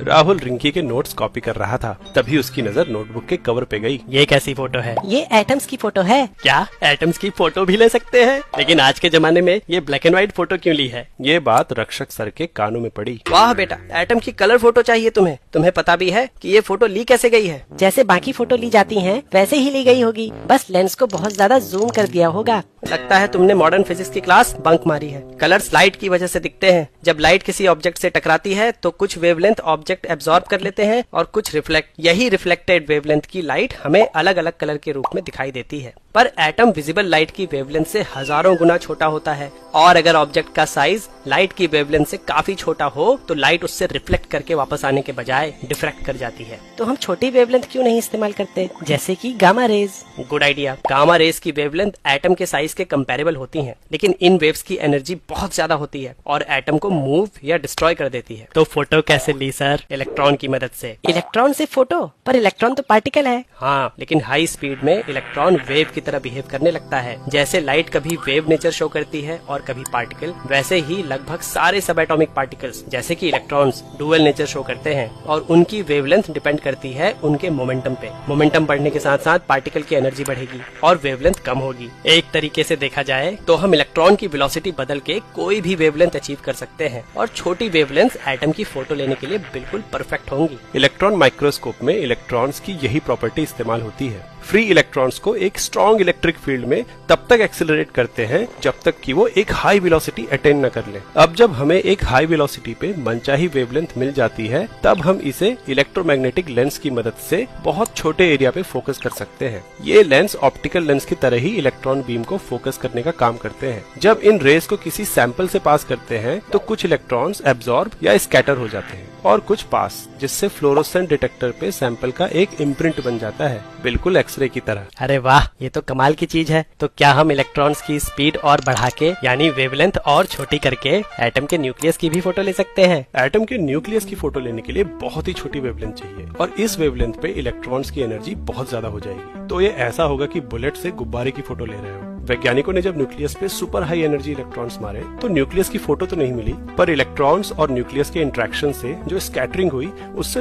राहुल रिंकी के notes copy कर रहा था, तभी उसकी नजर नोटबुक के कवर पे गई। ये कैसी फोटो है? ये एटम्स की फोटो है। क्या एटम्स की फोटो भी ले सकते हैं? लेकिन आज के जमाने में ये ब्लैक एंड व्हाइट फोटो क्यों ली है? ये बात रक्षक सर के कानों में पड़ी। वाह बेटा, एटम की कलर फोटो चाहिए तुम्हें। तुम्हें पता भी है कि ये फोटो ली कैसे गई है? जैसे बाकी फोटो ली जाती हैं, वैसे ही ली गई होगी, बस लेंस को बहुत ज्यादा जूम कर दिया होगा। लगता है तुमने मॉडर्न फिजिक्स की क्लास बंक मारी है। कलर्स लाइट की वजह से दिखते हैं। जब लाइट किसी ऑब्जेक्ट से टकराती है तो कुछ वेवलेंथ ऑब्जेक्ट एब्जॉर्ब कर लेते हैं और कुछ रिफ्लेक्ट। यही रिफ्लेक्टेड वेवलेंथ की लाइट हमें अलग अलग कलर के रूप में दिखाई देती है। पर एटम विजिबल लाइट की वेवलेंथ से हजारों गुना छोटा होता है, और अगर ऑब्जेक्ट का साइज लाइट की वेवलेंथ से काफी छोटा हो तो लाइट उससे रिफ्लेक्ट करके वापस आने के बजाय डिफ्रैक्ट कर जाती है। तो हम छोटी वेवलेंथ क्यों नहीं इस्तेमाल करते, जैसे कि gamma rays? Good idea. Gamma rays की वेवलेंथ एटम के साइज के कंपैरेबल होती हैं, लेकिन इन वेव्स की एनर्जी बहुत ज्यादा होती है और एटम को मूव या डिस्ट्रॉय कर देती है। तो फोटो कैसे ली सर? इलेक्ट्रॉन की मदद से। इलेक्ट्रॉन से फोटो? पर इलेक्ट्रॉन तो पार्टिकल है। हाँ, लेकिन हाई स्पीड में इलेक्ट्रॉन वेव की तरह बिहेव करने लगता है। जैसे लाइट कभी वेव नेचर शो करती है और कभी पार्टिकल, वैसे ही लगभग सारे सब एटॉमिक पार्टिकल्स जैसे कि इलेक्ट्रॉन्स डुअल नेचर शो करते हैं, और उनकी वेवलेंथ डिपेंड करती है उनके मोमेंटम पे। मोमेंटम बढ़ने के साथ साथ पार्टिकल की एनर्जी बढ़ेगी और वेवलेंथ कम होगी। एक तरीके से देखा जाए तो हम इलेक्ट्रॉन की वेलोसिटी बदल के कोई भी वेवलेंथ अचीव कर सकते हैं, और छोटी वेवलेंथ एटम की फोटो लेने के लिए बिल्कुल परफेक्ट होंगी। इलेक्ट्रॉन माइक्रोस्कोप में इलेक्ट्रॉन्स की यही प्रॉपर्टी इस्तेमाल होती है। फ्री इलेक्ट्रॉन्स को एक स्ट्रॉन्ग इलेक्ट्रिक फील्ड में तब तक एक्सेलरेट करते हैं जब तक कि वो एक हाई वेलोसिटी अटेन न कर ले। अब जब हमें एक हाई वेलोसिटी पे मनचाही वेवलेंथ मिल जाती है, तब हम इसे इलेक्ट्रोमैग्नेटिक लेंस की मदद से बहुत छोटे एरिया पे फोकस कर सकते हैं। ये लेंस ऑप्टिकल लेंस की तरह ही इलेक्ट्रॉन बीम को फोकस करने का काम करते हैं। जब इन रेस को किसी सैंपल से पास करते हैं तो कुछ इलेक्ट्रॉन्स एब्जॉर्ब या स्कैटर हो जाते हैं और कुछ पास, जिससे फ्लोरोसेंट डिटेक्टर पे सैंपल का एक इम्प्रिंट बन जाता है, बिल्कुल एक्सरे की तरह। अरे वाह, ये तो कमाल की चीज है। तो क्या हम इलेक्ट्रॉन्स की स्पीड और बढ़ा के, यानी वेवलेंथ और छोटी करके एटम के न्यूक्लियस की भी फोटो ले सकते हैं? एटम के न्यूक्लियस की फोटो लेने के लिए बहुत ही छोटी वेवलेंथ चाहिए, और इस वेवलेंथ पे इलेक्ट्रॉन्स की एनर्जी बहुत ज्यादा हो जाएगी। तो ये ऐसा होगा कि बुलेट से गुब्बारे की फोटो ले रहे हो। वैज्ञानिकों ने जब न्यूक्लियस पे सुपर हाई एनर्जी इलेक्ट्रॉन्स मारे तो न्यूक्लियस की फोटो तो नहीं मिली, पर इलेक्ट्रॉन्स और न्यूक्लियस के इंटरेक्शन से जो स्कैटरिंग हुई उससे